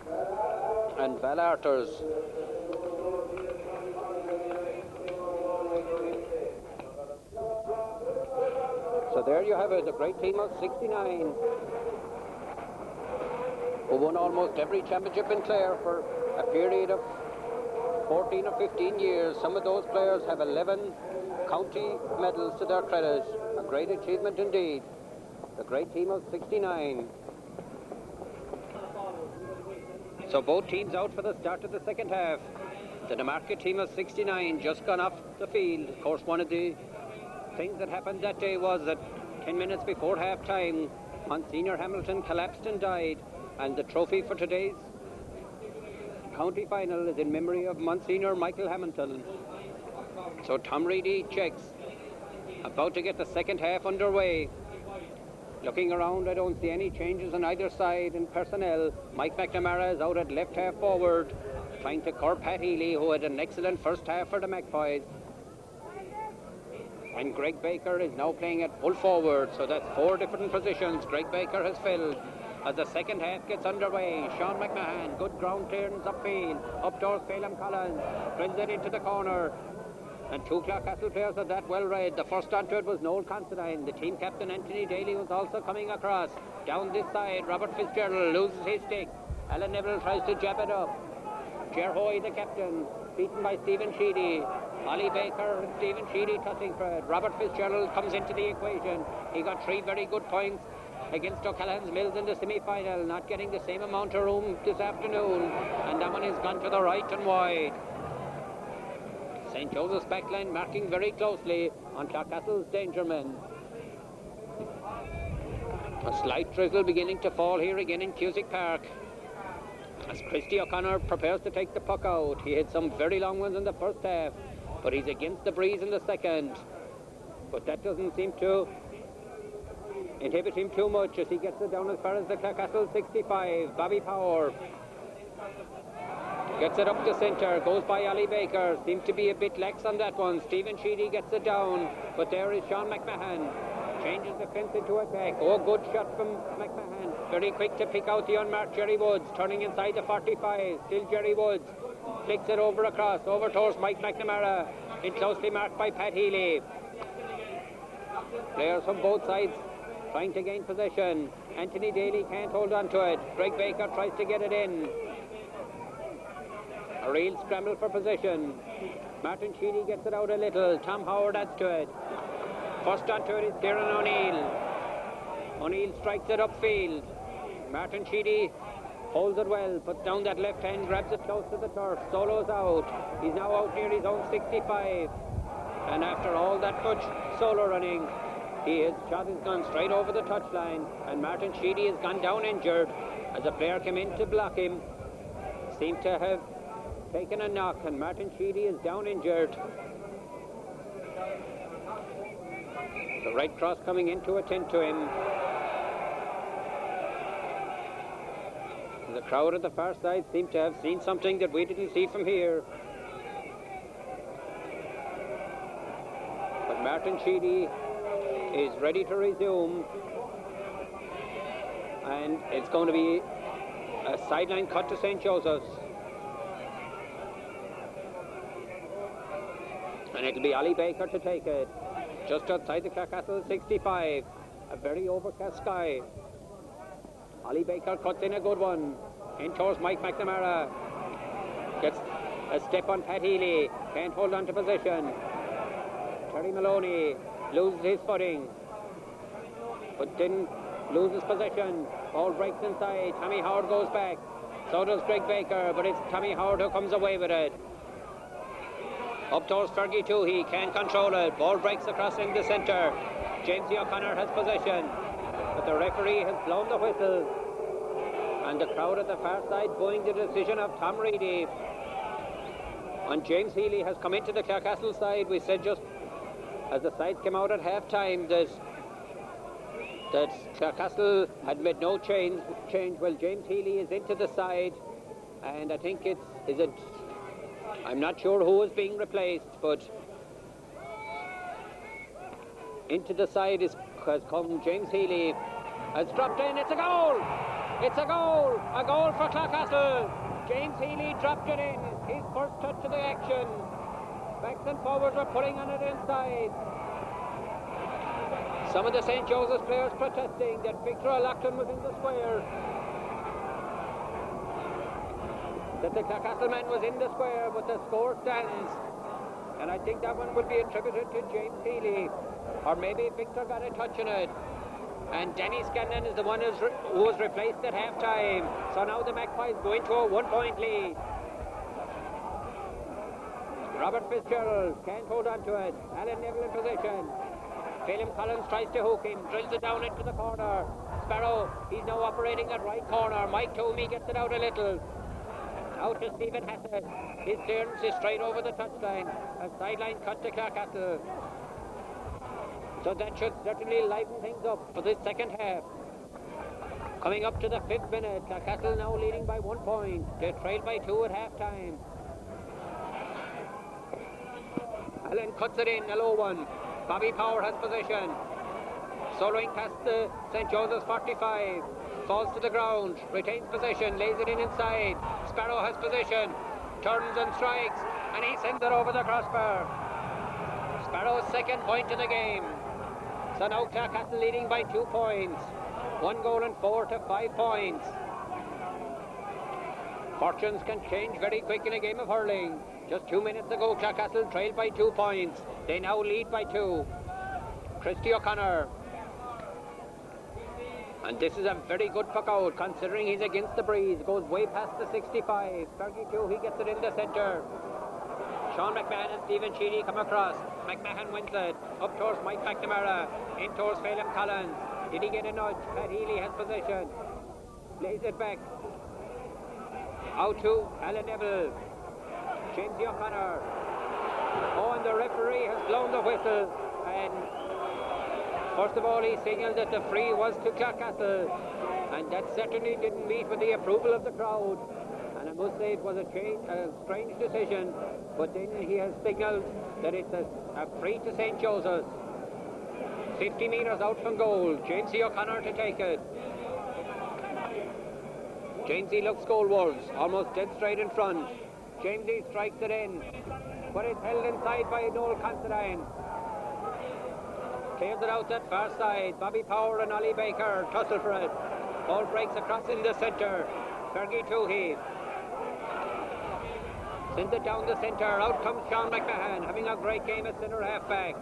and Val Arthurs. So there you have it, the great team of 69, who won almost every championship in Clare for a period of 14 or 15 years. Some of those players have 11 county medals to their credit. A great achievement indeed. The great team of 69. So both teams out for the start of the second half. The Newmarket team of 69 just gone off the field. Of course, one of the things that happened that day was that 10 minutes before half-time, Monsignor Hamilton collapsed and died, and the trophy for today's county final is in memory of Monsignor Michael Hamilton. So Tom Reedy checks, about to get the second half underway. Looking around, I don't see any changes on either side in personnel. Mike McNamara is out at left half forward, trying to curb Pat Healy, who had an excellent first half for the Magpies. And Greg Baker is now playing at full forward, so that's 4 different positions Greg Baker has filled. As the second half gets underway, Sean McMahon, good ground clearance upfield, up towards Phelan Collins, drills it into the corner. And 2 Clarecastle players are that well read. The first onto it was Noel Considine. The team captain Anthony Daly was also coming across. Down this side, Robert Fitzgerald loses his stick. Alan Neville tries to jab it up. Ger Hoy, the captain, beaten by Stephen Sheedy. Ollie Baker and Stephen Sheedy tossing for it. Robert Fitzgerald comes into the equation. He got 3 very good points against O'Callaghan's Mills in the semi-final, not getting the same amount of room this afternoon. And that one has gone to the right and wide. St. Joseph's backline marking very closely on Clarecastle's danger men. A slight drizzle beginning to fall here again in Cusick Park, as Christy O'Connor prepares to take the puck out. He had some very long ones in the first half, but he's against the breeze in the second. But that doesn't seem to inhibit him too much as he gets it down as far as the Clarecastle 65. Bobby Power gets it up the centre, goes by Ali Baker, seems to be a bit lax on that one. Stephen Sheedy gets it down, but there is Sean McMahon. Changes the fence into attack. Oh, good shot from McMahon. Very quick to pick out the unmarked Jerry Woods, turning inside the 45. Still Jerry Woods. Flicks it over across, over towards Mike McNamara. In closely marked by Pat Healy. Players from both sides trying to gain possession. Anthony Daly can't hold on to it. Greg Baker tries to get it in. A real scramble for possession. Martin Sheedy gets it out a little. Tom Howard adds to it. First onto it is Kieran O'Neill. O'Neill strikes it upfield. Martin Sheedy holds it well, puts down that left hand, grabs it close to the turf, solos out. He's now out near his own 65. And after all that much solo running, his shot has gone straight over the touchline, and Martin Sheedy has gone down injured as a player came in to block him. Seemed to have taken a knock, and Martin Sheedy is down injured. The Red Cross coming in to attend to him. The crowd at the far side seemed to have seen something that we didn't see from here. But Martin Sheedy is ready to resume, and it's going to be a sideline cut to St. Joseph's. And it'll be Ali Baker to take it. Just outside the Clarecastle 65. A very overcast sky. Ollie Baker cuts in a good one. In towards Mike McNamara. Gets a step on Pat Healy. Can't hold on to position. Terry Maloney loses his footing. But then loses possession. Ball breaks inside. Tommy Howard goes back. So does Greg Baker, but it's Tommy Howard who comes away with it. Up towards Fergie too. He can't control it. Ball breaks across in the centre. James O'Connor has possession. But the referee has blown the whistle. And the crowd at the far side booing the decision of Tom Reedy. And James Healy has come into the Clarecastle side. We said just as the sides came out at half-time that Clarecastle had made no change. Well, James Healy is into the side. And I think I'm not sure who is being replaced, but into the side has come James Healy. Has dropped in. It's a goal! It's a goal! A goal for Clarecastle. James Healy dropped it in. His first touch of the action. Backs and forwards were pulling on it inside. Some of the St. Joseph's players protesting that Victor O'Loughlin was in the square. That the Clarecastle man was in the square, but the score stands. And I think that one will be attributed to James Healy. Or maybe Victor got a touch on it. And Danny Scanlon is the one who was replaced at half-time. So now the Magpies go into a 1-point lead. Robert Fitzgerald can't hold on to it. Alan Neville in possession. Phelim Collins tries to hook him, drills it down into the corner. Sparrow, he's now operating at right corner. Mike Toomey gets it out a little. Out to Stephen Hassett. His clearance is straight over the touchline. A sideline cut to Clarecastle. So that should certainly liven things up for this second half. Coming up to the 5th minute, Clarecastle now leading by 1 point. They trail by 2 at half-time. Allen cuts it in, a low one. Bobby Power has possession. Soloing past the St. Joseph's 45. Falls to the ground, retains possession, lays it in inside. Sparrow has possession, turns and strikes, and he sends it over the crossbar. Sparrow's second point in the game. So now Clarecastle leading by 2 points. 1 goal and 4 to 5 points. Fortunes can change very quick in a game of hurling. Just 2 minutes ago, Clarecastle trailed by 2 points. They now lead by 2. Christy O'Connor. And this is a very good puck out, considering he's against the breeze. Goes way past the 65. 32, he gets it in the centre. Sean McMahon and Stephen Sheedy come across. McMahon wins it. Up towards Mike McNamara. In towards Phelim Collins. Did he get a nudge? Pat Healy has possession. Plays it back. Out to Alan Neville. James O'Connor. Oh, and the referee has blown the whistle. And first of all, he signalled that the free was to Clarecastle. And that certainly didn't meet with the approval of the crowd. And I must say it was a strange decision. But then he has signalled that it's a free to St. Joseph's. 50 metres out from goal. James O'Connor to take it. Jamesy looks goalwards, almost dead straight in front. Jamesy strikes it in, but it's held inside by Noel Considine. Clears it out that far side. Bobby Power and Ollie Baker tussle for it. Ball breaks across in the centre. Fergie Toohey sends it down the centre. Out comes Sean McMahon, having a great game at centre half-back.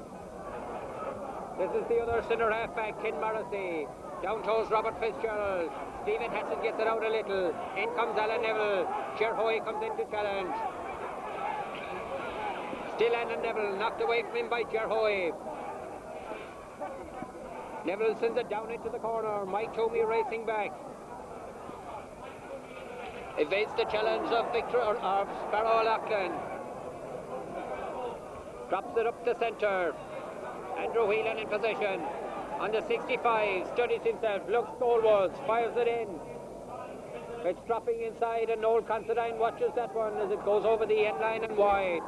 This is the other centre half-back, Ken Morrissey. Down toes Robert Fitzgerald. Stephen Hassan gets it out a little. In comes Alan Neville. Ger Hoy comes in to challenge. Still Alan Neville, knocked away from him by Ger Hoy. Neville sends it down into the corner. Mike Toomey racing back. Evades the challenge of Sparrow O'Loughlin. Drops it up the centre. Andrew Whelan in possession. On the 65, studies himself, looks goalwards, fires it in. It's dropping inside, and Noel Considine watches that one as it goes over the end line and wide.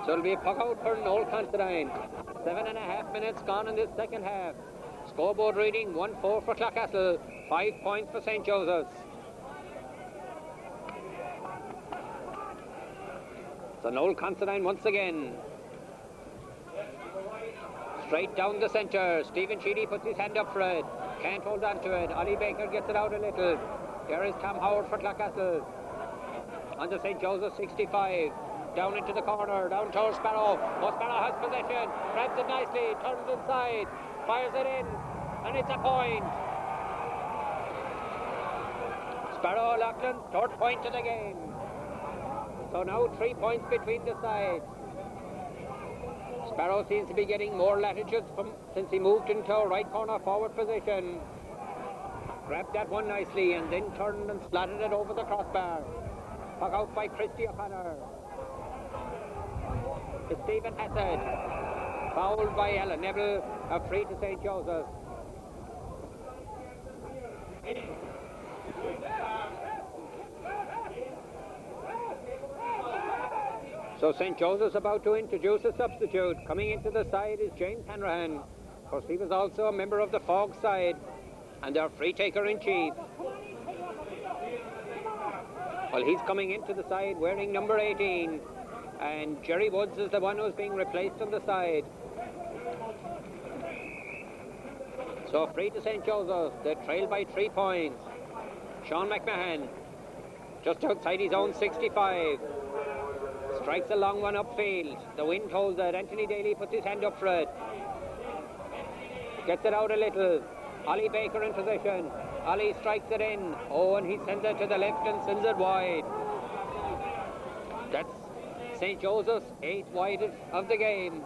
So it'll be a puck out for Noel Considine. 7.5 minutes gone in this second half. Scoreboard reading 1-4 for Clarecastle, 5 points for St. Joseph's. So Noel Considine once again. Straight down the centre. Stephen Sheedy puts his hand up for it. Can't hold on to it. Ollie Baker gets it out a little. There is Tom Howard for Clarecastle. On the St. Joseph 65. Down into the corner. Down towards Sparrow. Oh, Sparrow has possession. Grabs it nicely. Turns inside. Fires it in. And it's a point. Sparrow Loughlin, third point of the game. So now 3 points between the sides. Sparrow seems to be getting more latitude since he moved into a right corner forward position. Grabbed that one nicely and then turned and slotted it over the crossbar. Puck out by Christy O'Connor. To Stephen Hassett. Fouled by Alan Neville. A free to St. Joseph. So St. Joseph's about to introduce a substitute. Coming into the side is James Hanrahan. Of course, he was also a member of the Fog side and their free taker in chief. Well, he's coming into the side wearing number 18, and Jerry Woods is the one who's being replaced on the side. So free to St. Joseph's. They trail by 3 points. Sean McMahon, just outside his own 65. Strikes a long one upfield. The wind holds it. Anthony Daly puts his hand up for it. Gets it out a little. Ollie Baker in position. Ollie strikes it in. Oh, and he sends it to the left and sends it wide. That's St. Joseph's 8th wide of the game.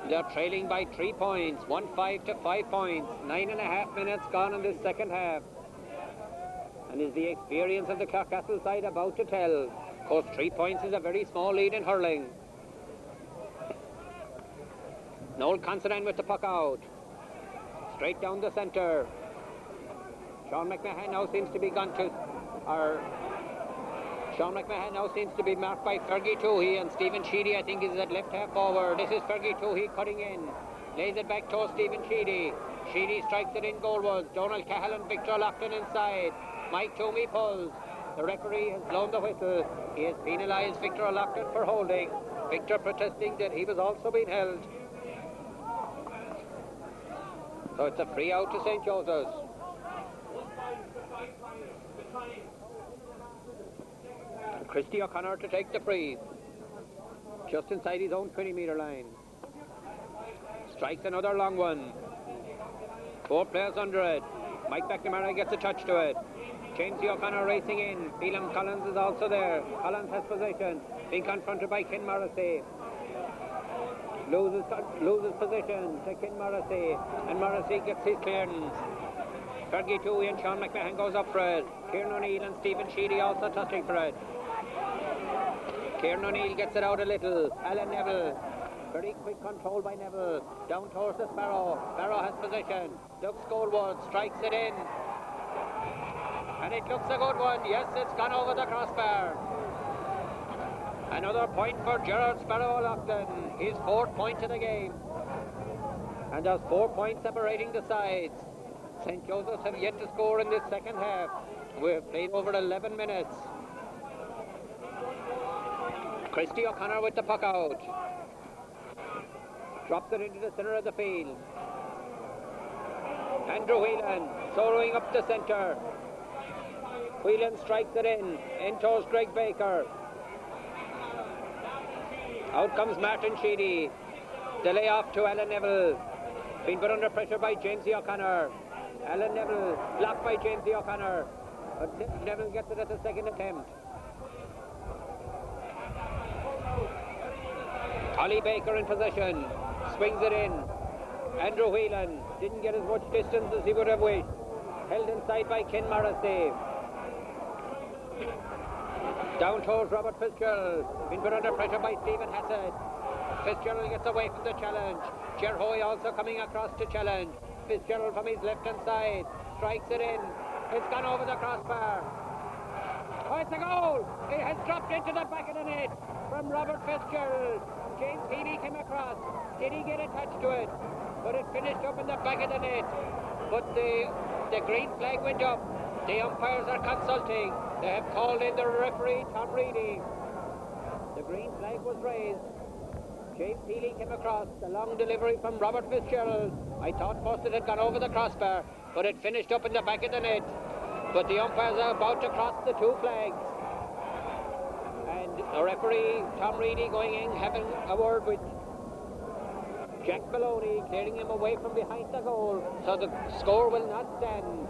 They're trailing by 3 points. 1-5 to 5 points. 9.5 minutes gone in this second half. And is the experience of the Clarecastle side about to tell? Of course, 3 points is a very small lead in hurling. Noel Considine with the puck out. Straight down the centre. Sean McMahon now seems to be gone to... Sean McMahon now seems to be marked by Fergie Toohey, and Stephen Sheedy, I think, is at left half forward. This is Fergie Toohey cutting in. Lays it back towards Stephen Sheedy. Sheedy strikes it in goalwards. Donald Cahill and Victor Loughlin inside. Mike Toomey pulls. The referee has blown the whistle. He has penalised Victor Loughlin for holding. Victor protesting that he was also being held. So it's a free out to St. Joseph's. And Christy O'Connor to take the free. Just inside his own 20-metre line. Strikes another long one. 4 players under it. Mike McNamara gets a touch to it. James O'Connor racing in. Phelan Collins is also there. Collins has possession. Being confronted by Ken Morrissey. Loses position to Ken Morrissey. And Morrissey gets his clearance. Fergie Toohey and Sean McMahon goes up for it. Kieran O'Neill and Stephen Sheedy also touching for it. Kieran O'Neill gets it out a little. Alan Neville. Very quick control by Neville. Down towards the Sparrow. Sparrow has possession. Looks goalward. Strikes it in. And it looks a good one. Yes, it's gone over the crossbar. Another point for Gerard Sparrow Loughlin. His 4th point of the game. And there's 4 points separating the sides. St. Joseph's have yet to score in this second half. We've played over 11 minutes. Christy O'Connor with the puck out. Drops it into the centre of the field. Andrew Whelan soloing up the centre. Whelan strikes it in towards Greg Baker. Out comes Martin Sheedy. The layoff to Alan Neville. Being put under pressure by James O'Connor. Alan Neville blocked by James O'Connor. But Neville gets it at the second attempt. Ollie Baker in possession. Swings it in. Andrew Whelan didn't get as much distance as he would have wished. Held inside by Ken Morrissey. Down towards Robert Fitzgerald. Been put under pressure by Stephen Hassett. Fitzgerald gets away from the challenge. Ger Hoy also coming across to challenge. Fitzgerald from his left-hand side. Strikes it in. It's gone over the crossbar. Oh, it's a goal! It has dropped into the back of the net from Robert Fitzgerald. James Healy came across. Did he get a touch to it? But it finished up in the back of the net. But the green flag went up. The umpires are consulting. They have called in the referee, Tom Reedy. The green flag was raised. James Healy came across. The long delivery from Robert Fitzgerald. I thought first it had gone over the crossbar, but it finished up in the back of the net. But the umpires are about to cross the two flags. And the referee, Tom Reedy, going in, having a word with Jack Maloney, clearing him away from behind the goal. So the score will not stand.